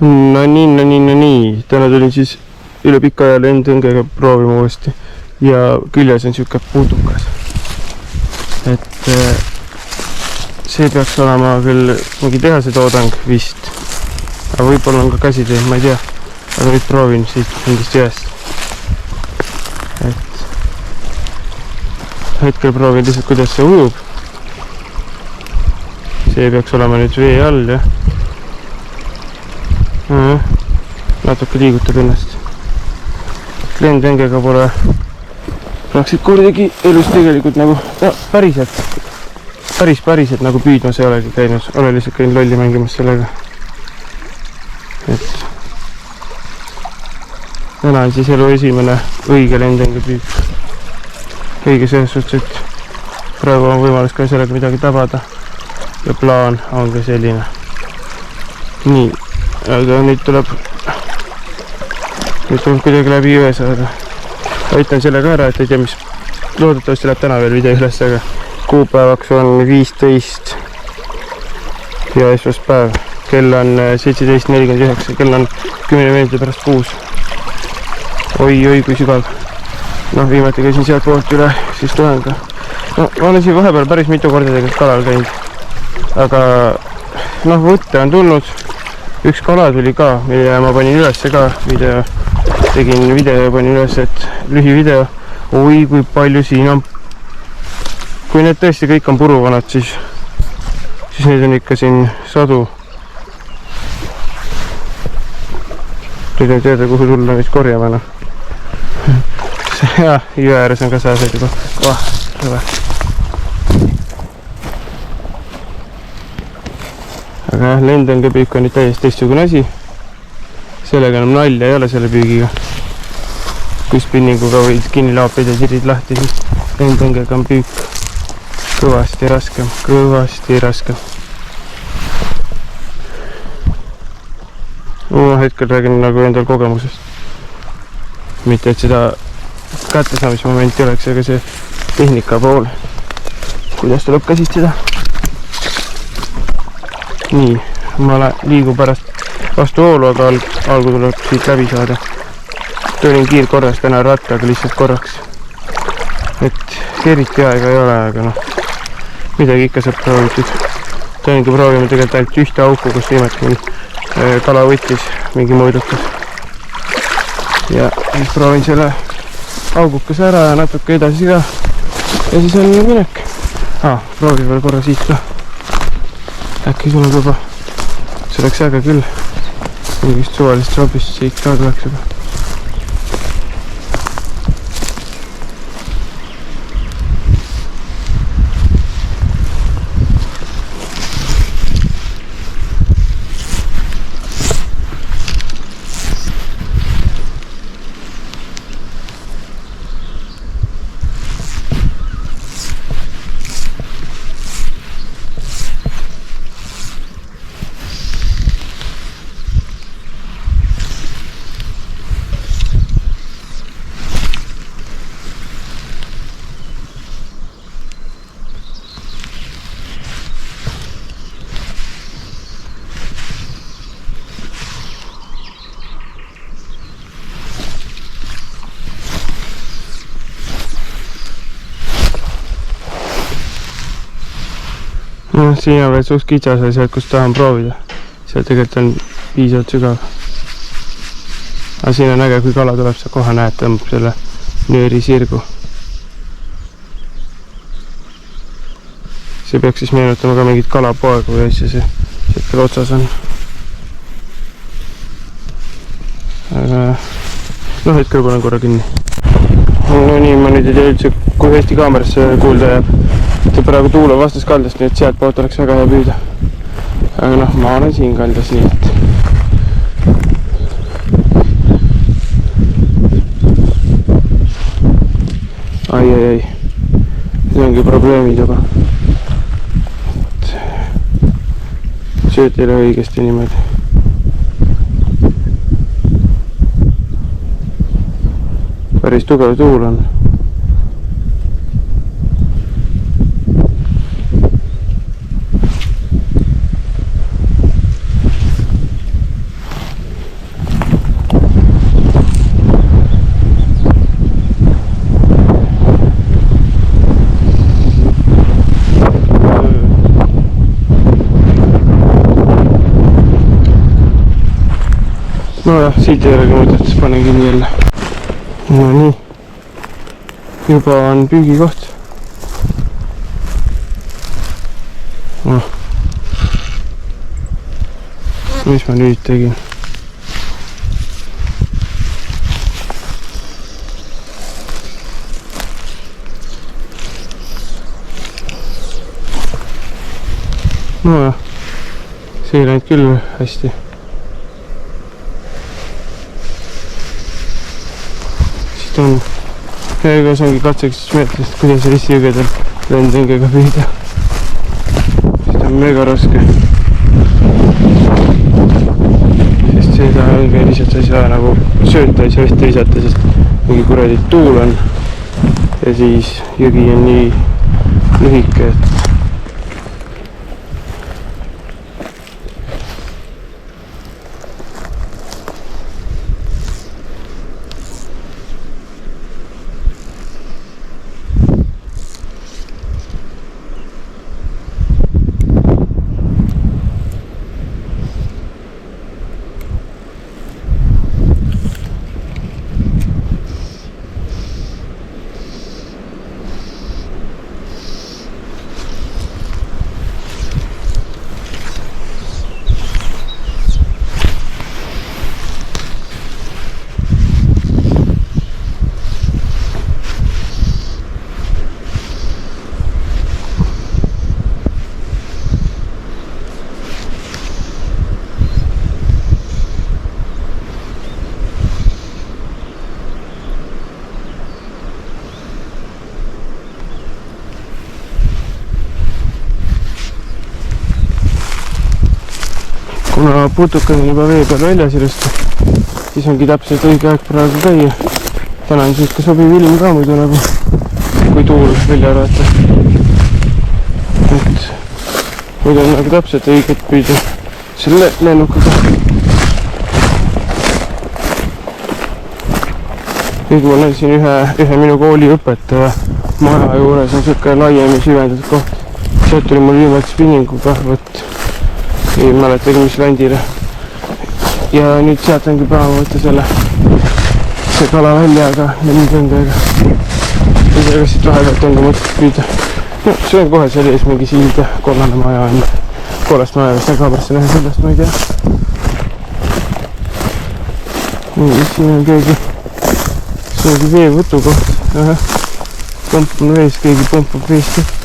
No nii. Täna tulin siis üle pika aja lendõngega proovima uuesti ja küljes on siuke puudukas. Et see peaks olema küll mingi tehase toodang vist. Aga võib-olla on ka käsitöö, ma ei tea. Aga nüüd proovin siit mingist jääst. Et hetkel proovin lihtsalt, kuidas see ujub. See peaks olema nüüd vee all, jah. Natuke liigutab ennast. Lendõngega pole praktiliselt kordagi elus tegelikult nagu päriselt nagu püüdmas ei olegi käinud. Olen lihtsalt käinud lolli mängimas sellega. Et täna on siis elu esimene õige lendõnga püük. Õige selles suhtes, et praegu on võimalus ka sellega midagi tabada. Ja plaan on ka selline. Nii, aga nüüd tuleb kuidagi läbi jõe saada. Aitan selle ka ära, et ei tea, mis loodetavasti läheb täna veel video üles, aga kuupäevaks on 15 ja esmaspäev. Kell on 17.49, kell on 10 minuti pärast 6. Oi, kui sügav. Noh, viimati käisin sealt poolt üle, siis tulen ka. No, ma olen siin vahepeal päris mitu korda tegelikult kalal käinud. Aga noh, võtte on tulnud. Üks kala tuli ka, mille ma panin üles ka video. Tegin video ja panin üles, et lühivideo. Oi, kui palju siin on. Kui need tõesti kõik on puruvanad, siis neid on ikka siin sadu. Nüüd on teada, kuhu tulla vist korjama. Ja, jõe ääres on ka sääsed juba. Rõve. Aga jah, lendõnga püük on nüüd täiesti teistsugune asi. Sellega enam nalja ei ole selle püügiga. Kui spinninguga võid kinni laapida ja tirid lahti, siis lendõngega on püük kõvasti raskem. Hetkel räägin nagu endal kogemusest. Mitte, et seda kättesaamismomenti oleks, aga see tehnika pool. Kuidas tuleb käsistada? Nii, ma liigun pärast vastu voolu, aga algu tuleb siit läbi saada. Tulin kiirkorras täna rattaga lihtsalt korraks. Et eriti aega ei ole, aga noh, midagi ikka saab proovitud. Tõengi proovime tegelikult ainult ühte auku, kus viimati mul kala võttis mingi mõõdukas. Ja siis proovin selle augukas ära ja natuke edasi ka. Ja siis on minek. Proovi veel korra siit ka. Äkki sul on juba. See oleks äge küll. Mingist suvalist sobist siit ka tuleks juba. Siin on veel suht kitsas ja sealt, kus tahan proovida. Seal tegelikult on piisavalt sügav. Aga siin on äge, kui kala tuleb, sa kohe näed, tõmbab selle nööri sirgu. See peaks siis meenutama ka mingit kalapoega või asja see hetkel otsas on. Aga noh, hetkel panen korra kinni. No nii, ma nüüd ei tea üldse, kui hästi kaamerasse kuulda jääb. Praegu tuul on vastas kaldast, nii et sealt poolt oleks väga hea püüda. Aga noh, ma olen siin kaldas, nii et ai. See ongi probleemid juba. Sööt ei ole õigesti niimoodi. Päris tugev tuul on. nojah, siit ei olegi mõtet, siis panen kinni jälle. No nii, juba on püügikoht. Mis ma nüüd tegin? Nojah, see ei läinud küll hästi. Siit on, ega see ongi katseks meetrist, kuidas ristijõgedel lendõngega püüda. Siit on mega raske. Sest seda õnge lihtsalt ei saa nagu sööta, ei saa vette visata, sest mingi kuradi tuul on. Ja siis jõgi on nii lühike, et kuna putukad on juba vee peal väljas ilusti, siis ongi täpselt õige aeg praegu käia. Täna on siis ka sobiv ilm ka muidu nagu, kui tuul välja arvata. Et muidu on nagu täpselt õiget püüda selle lennukaga. Nüüd mul on siin ühe minu kooli õpetaja maja juures on siuke laiem ja süvendatud koht. Sealt tuli mul viimalt spinninguga, võt ei mäletagi mis landile. Ja nüüd sealt ongi päeva võtta see kala välja, aga lendõngega. Ei tea, kas siit vahepealt on ka mõtet püüda. No, see on kohe seal ees mingi sild ja kollane maja on. Kollast maja vist väga pärast näha sellest, ma ei tea. Nii, siin on keegi veevõtu koht. Pomp on vees, keegi pompab veest ette.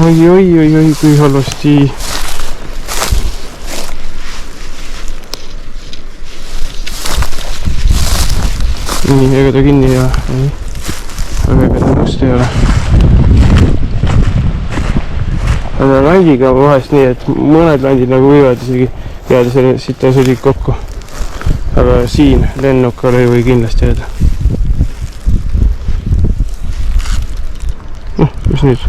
Oi, kui halvasti. Nii, ega ta kinni ja ei. Aga ega ta must ei ole. Aga landiga vahest nii, et mõned landid nagu võivad isegi jääda selle sita sõdik kokku. Aga siin lennukal ei või kindlasti jääda. Mis nüüd?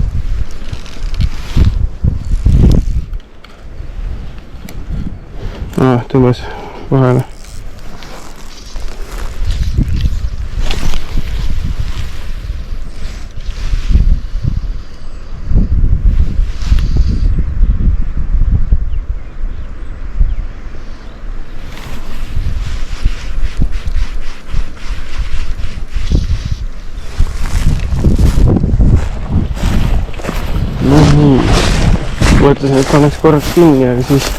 Tõmbas vahele. No nii. Mõtlesin, et paneks korraks kinni, aga siis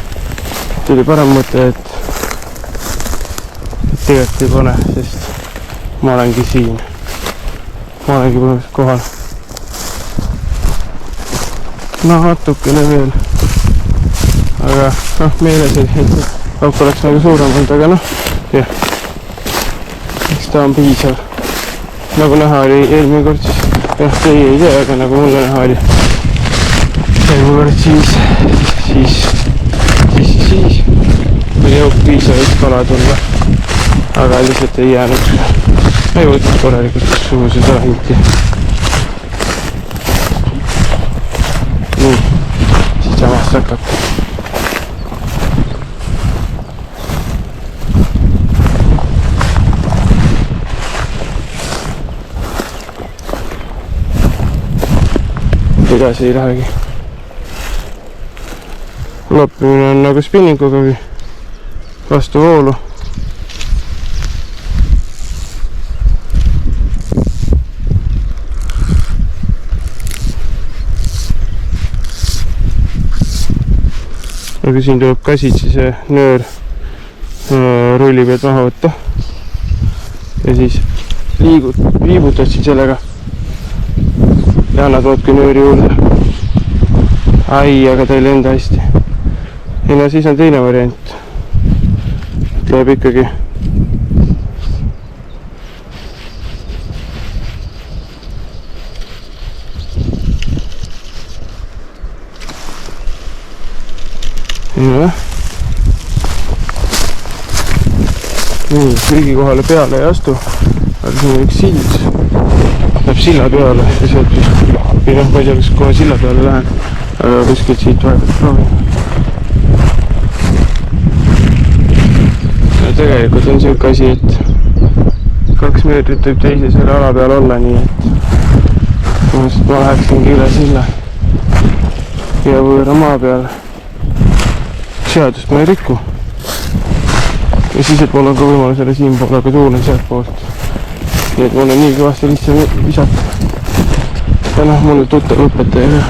tuli parem mõte, et tegelikult ei pane, sest ma olengi siin. Ma olengi põhimõtteliselt kohal. Natukene veel. Aga meeles ei auk oleks nagu suurem olnud, aga jah. Eks ta on piisav. Nagu näha oli eelmine kord siis, teie ei tea, aga nagu mulle näha oli. Eelmine kord siis oli auk piisav, et kala tulla. Aga lihtsalt ei jäänud. Ma ei võtnud korralikult suuse seda hinti. Nii, siis samast hakkab. edasi ei lähegi. Loppimine on nagu spinningugagi vastu voolu. Aga siin tuleb käsitsi see nöör rulli pealt maha võtta ja siis viibutad siin sellega ja annad muudki nööri juurde. Ai, aga ta ei lenda hästi. Ja no siis on teine variant. Läheb ikkagi ja nii, kõigi kohale peale ei astu, aga siin on üks sild, läheb silla peale ja sealt vist, või noh, ma ei tea, kas kohe silla peale lähen, aga kuskilt siit vahepealt proovin. Ja tegelikult on siuke asi, et 2 meetrit võib teise selle ala peal olla, nii et ma läheksingi üle silla ja võõra maa peale. Seadust ma ei riku. Ja siis, et mul on ka võimalus jälle siin poole, aga tuulen sealt poolt. Nii et mul on nii kõvasti lihtsam visata. Ja noh, mul on tuttav õpetaja ka.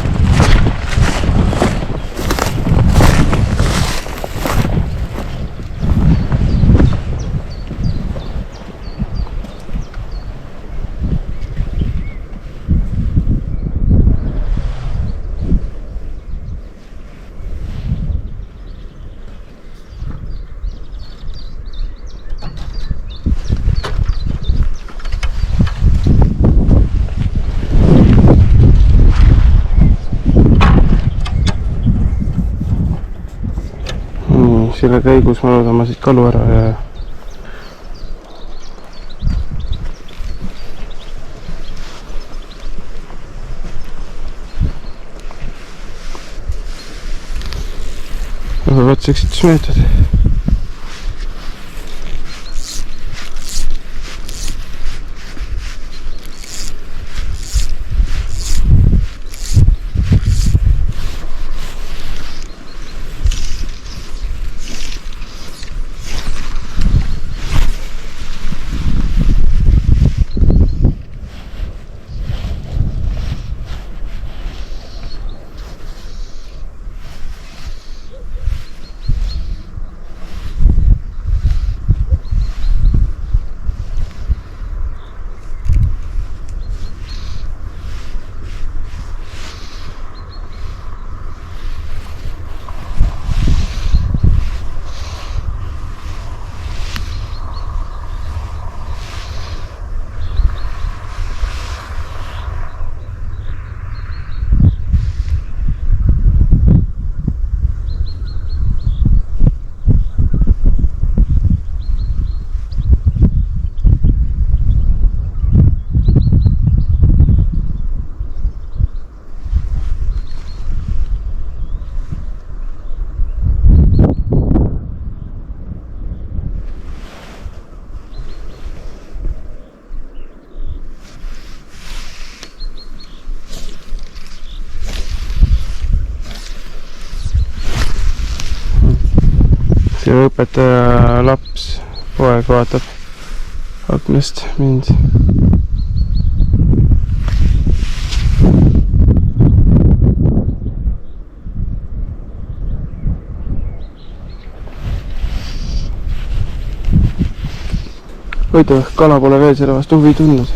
Selle käigus ma loodan ma siit kalu ära ja aga katseksitusmeetod. ja õpetaja laps, poeg vaatab aknast mind. Huvitav, kala pole veel selle vastu huvi tundnud.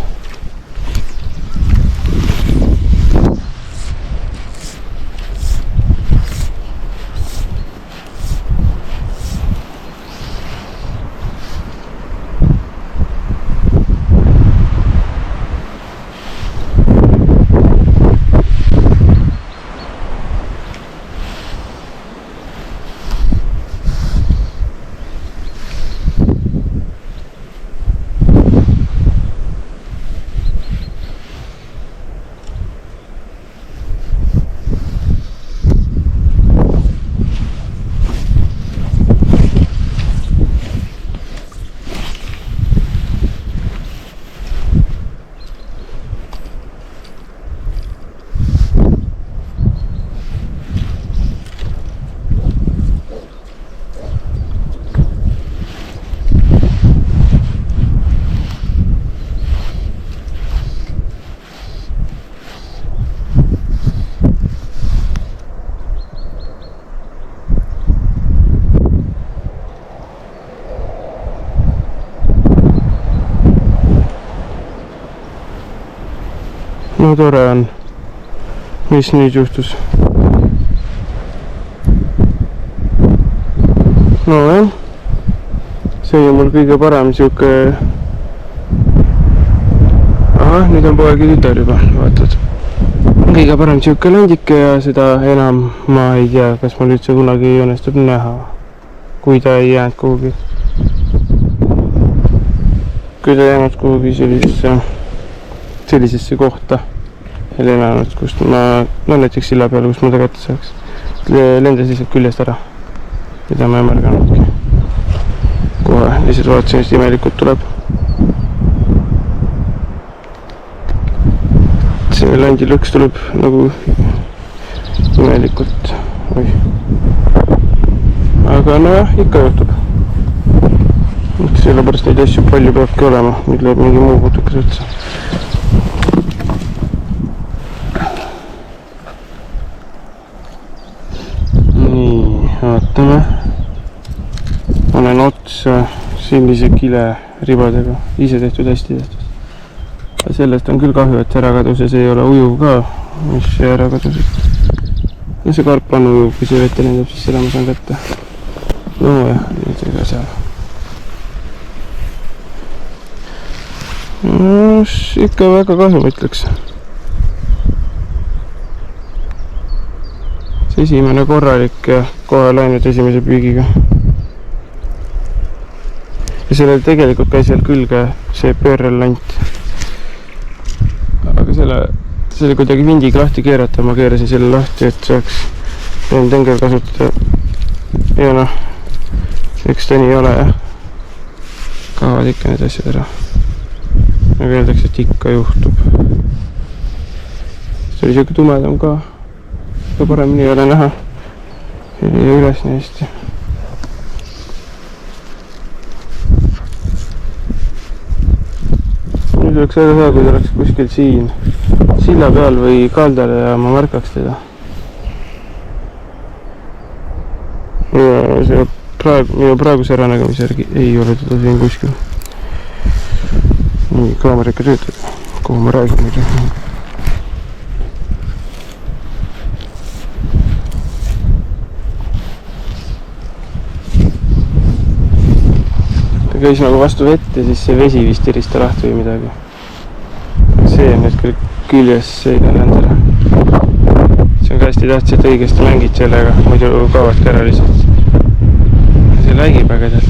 no tore on. Mis nüüd juhtus? No jah, see on mul kõige parem siuke. Ahah, nüüd on poeg tütar juba, vaatad. Kõige parem siuke landike ja seda enam ma ei tea, kas mul üldse kunagi õnnestub näha, kui ta ei jäänud kuhugi. Kui ta jäänud kuhugi sellisesse kohta elanud, kust ma, no näiteks silla peale, kust ma ta kätte saaks. Lendas lihtsalt küljest ära, mida ma ei märganudki. Kohe lihtsalt vaatasin, et imelikult tuleb. See landi lõks tuleb nagu imelikult. Aga nojah, ikka juhtub. Sellepärast neid asju palju peabki olema, nüüd läheb mingi muu putukas üldse. Nii, vaatame. Panen otsa sellise kile ribadega, ise tehtud, hästi tehtud. Sellest on küll kahju, et ära kadus ja see ei ole ujuv ka, mis see ära kadus. No see karp on ujuv, kui see vette lendab, siis seda ma saan kätte. No jah, nüüd ega seal. No, ikka väga kahju, ma ütleks. See esimene korralik ja kohe läinud esimese püügiga. Ja sellel tegelikult käis veel külge see pöörrelant. Aga selle kuidagi vindiga lahti keerata, ma keerasin selle lahti, et saaks tengel kasutada. Ja noh, eks ta nii ole jah. Kaavad ikka need asjad ära. Aga öeldakse, et ikka juhtub. See oli siuke tumedam ka. Ja paremini ei ole näha. Ja üles nii hästi. Nüüd oleks väga hea, kui ta oleks kuskil siin silla peal või kaldal ja ma märkaks teda. Ja see minu praeguse äranägemise järgi ei ole teda siin kuskil. Nii, kaamera ikka töötab, kuhu ma räägin muidu. Ta käis nagu vastu vett ja siis see vesi vist irista lahti või midagi. See on nüüd küll küljes, see ei läinud ära. See on ka hästi tähtis, et õigesti mängid sellega, muidu kaavadki ära lihtsalt. See läigib ägedalt.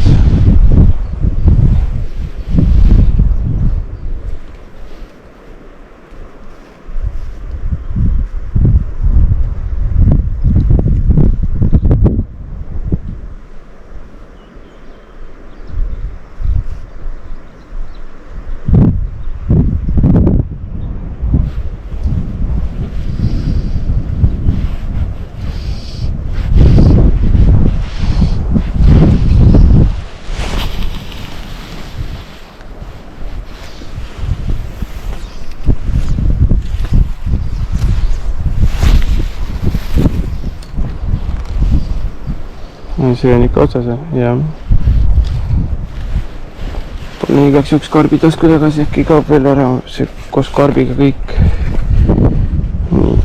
See on ikka otsas, jah. Panen igaks juhuks karbi tasku tagasi, äkki kaob veel ära see koos karbiga kõik. Nii.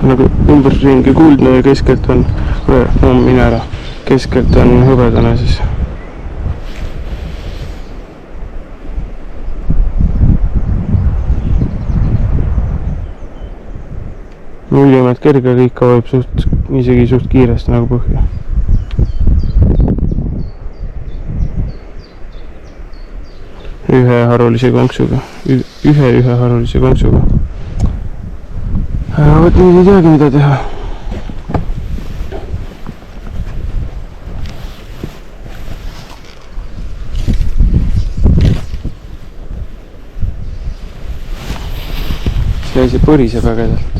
Nagu ümbersringi kuldne ja keskelt on, mine ära, keskelt on hõbedane siis. Mullimad kerge kõik kaob isegi suht kiiresti nagu põhja. ühe harulise konksuga. Ühe harulise konksuga. Vot nüüd ei teagi, mida teha. See asi põriseb ägedalt.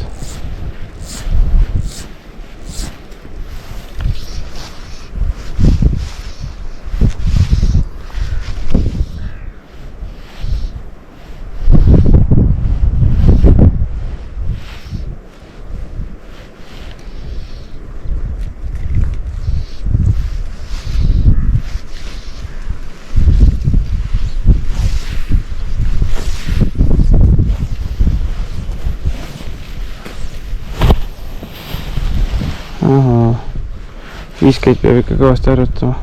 Viskeid peab ikka kõvasti harjutama.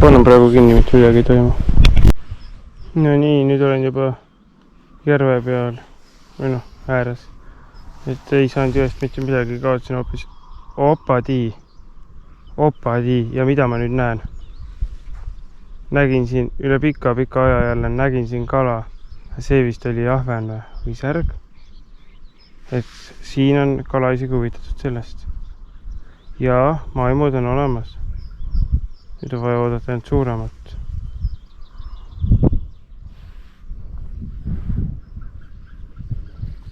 Panen praegu kinni, mitte midagi ei toimu. No nii, nüüd olen juba järve peal või ääres. Et ei saanud jõest mitte midagi, kaotsin hoopis opadii. Ja mida ma nüüd näen? Nägin siin üle pika aja jälle, nägin siin kala. See vist oli ahven või särg. Et siin on kala isegi huvitatud sellest. Ja maimud on olemas. Nüüd on vaja oodata end suuremat.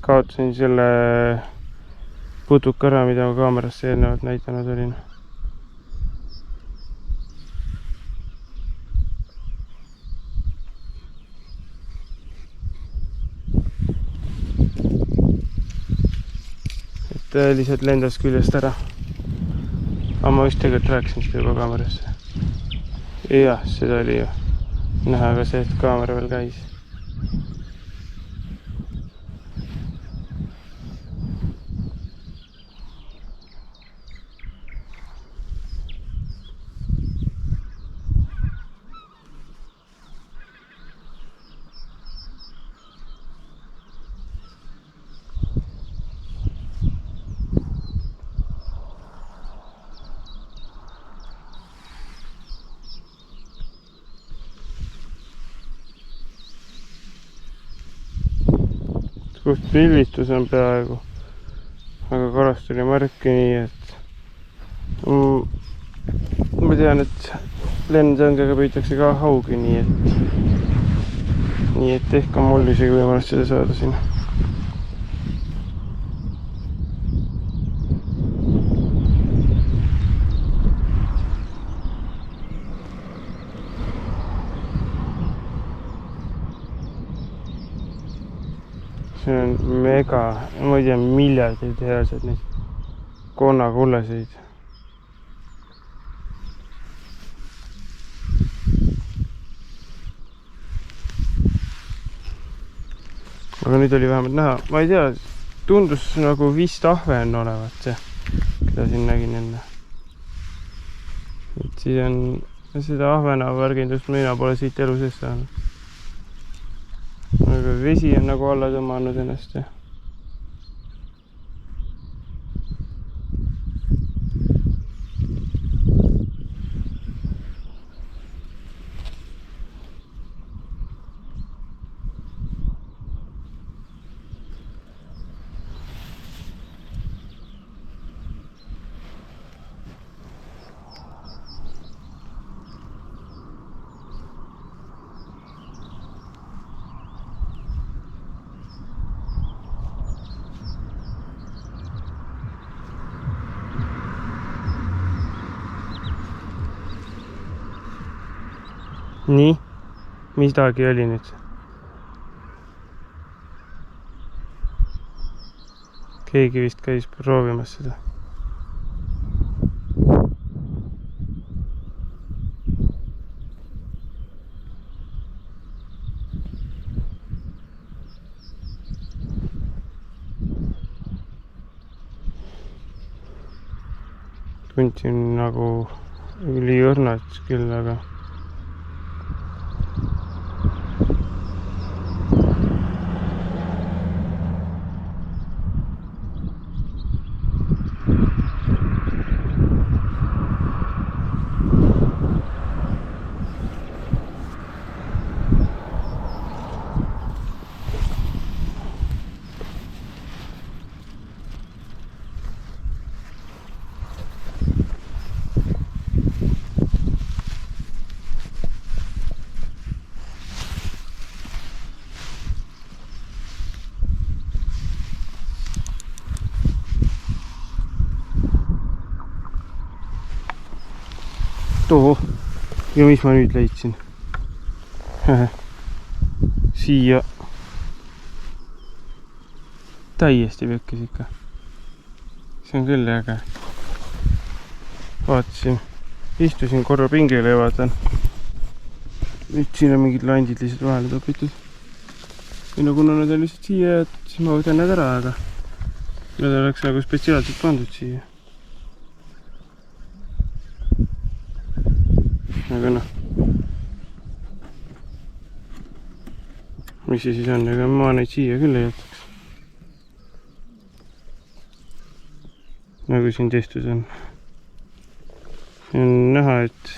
Kaotasin selle putuka ära, mida ma kaamerasse eelnevalt näitanud olin. Lihtsalt lendas küljest ära. Aga ma vist tegelikult rääkisin seda juba kaamerasse. Jah, seda oli ju näha ka see, et kaamera veel käis. Kust pillistus on peaaegu, aga karast oli märki nii, et ma tean, et lendõngega püütakse ka haugi, nii et ehk on mul isegi võimalust seda saada siin. See on mega, ma ei tea, miljardid heased neid konnakullesid. Aga nüüd oli vähemalt näha, ma ei tea, tundus nagu vist ahven olevat see, keda siin nägin enne. Et siis on seda ahvena värgindust mina pole siit elu sees saanud. Aga vesi on nagu alla tõmmanud ennast ja nii, midagi oli nüüd. Keegi vist käis proovimas seda. Tundsin nagu üliõrnalt küll, aga too. Ja mis ma nüüd leidsin? Siia. Täiesti pekkis ikka. See on küll äge. Vaatasin. Istusin korra pingile ja vaatan. Nüüd siin on mingid landid lihtsalt vahele topitud. Ja kuna nad on lihtsalt siia jäetud, siis ma võtan need ära, aga nad oleks nagu spetsiaalselt pandud siia. Aga noh. Mis see siis on? Ega ma neid siia küll ei jätaks. Nagu siin testus on. On näha, et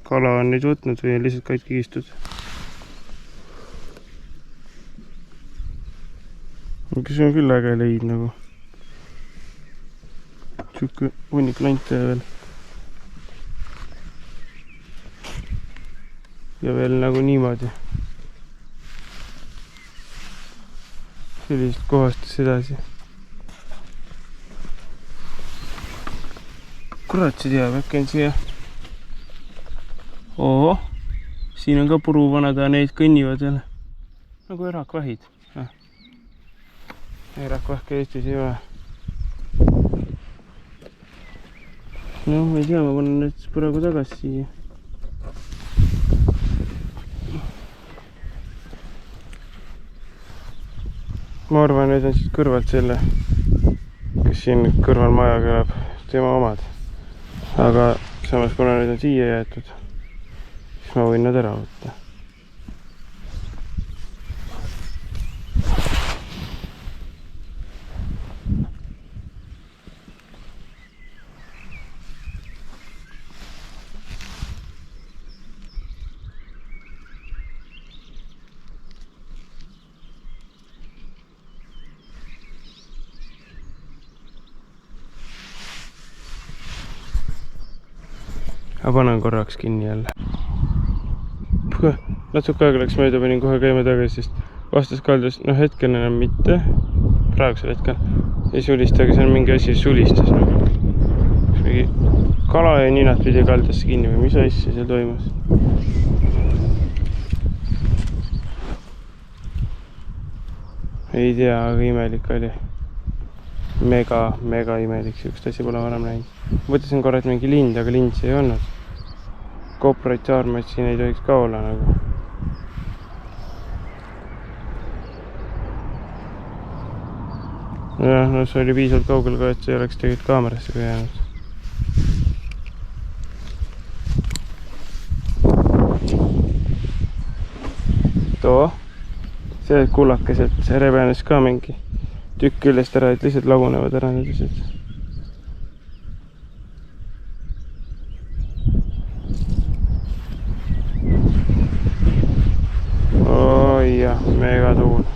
kala on neid võtnud või on lihtsalt katki istud. Aga see on küll äge leid nagu. Siuke hunnik lante veel. Ja veel nagu niimoodi. Sellisest kohastest edasi. Kurat see teab, äkki on siia. Oho, siin on ka puruvanad ja neid kõnnivad jälle. Nagu erakvahid. Erakvahke Eestis ei ole. No, ma ei tea, ma panen nüüd praegu tagasi siia. Ma arvan, need on siis kõrvalt selle, kes siin kõrval majaga elab, tema omad. Aga samas, kuna need on siia jäetud, siis ma võin nad ära võtta. Aga panen korraks kinni jälle. Natuke aega läks mööda, panin kohe käima tagasi, sest vastas kaldas, noh hetkel enam mitte, praegusel hetkel ei sulista, aga see on mingi asi sulistas nagu. Mingi kala ja ninat pidi kaldasse kinni või mis asja seal toimus. Ei tea, aga imelik oli. Mega imelik, siukest asja pole varem näinud. Mõtlesin korra, et mingi lind, aga lind see ei olnud. Kopraid saarmaid siin ei tohiks ka olla nagu. Jah, no see oli piisavalt kaugel ka, et see oleks tegelikult kaamerasse ka jäänud. Too. See kullakeselt rebenes ka mingi tükk küljest ära, et lihtsalt lagunevad ära need asjad. Oi jah, mega tuul.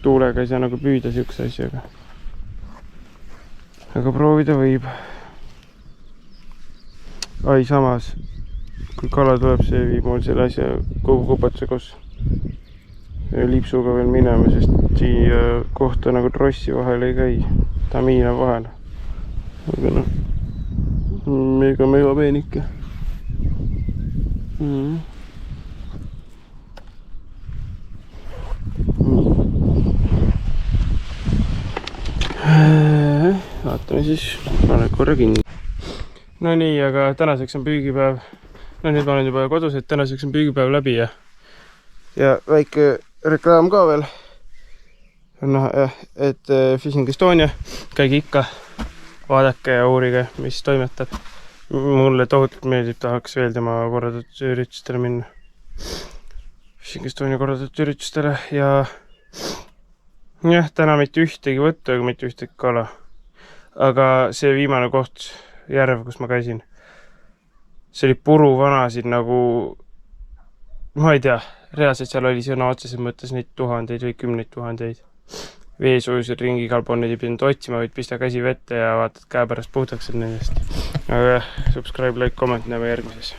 Tuulega ei saa nagu püüda siukse asjaga. Aga proovida võib. Ai, samas, kui kala tuleb, see viib mul selle asja kogu kupatuse koos lipsuga veel minema, sest siia kohta nagu trossi vahel ei käi. Tamiina vahel. Aga noh, mega peenike. Vaatame siis, panen korra kinni. No nii, aga tänaseks on püügipäev. No nüüd ma olen juba kodus, et tänaseks on püügipäev läbi ja väike reklaam ka veel. No, et Fishing Estonia, käige ikka, vaadake ja uurige, mis toimetab. Mulle tohutult meeldib, tahaks veel tema korraldatud üritustele minna. Fishing Estonia korraldatud üritustele ja jah, täna mitte ühtegi võttu ega mitte ühtegi kala. Aga see viimane koht, järv, kus ma käisin, see oli puruvanasid nagu, ma ei tea, reaalselt seal oli sõna otseses mõttes neid tuhandeid või 10 000. Veesuused ringi igal pool neid ei pidanud otsima, võid pista käsi vette ja vaatad käe pärast puhtaks nendest. Aga subscribe, like, comment, näeme järgmises.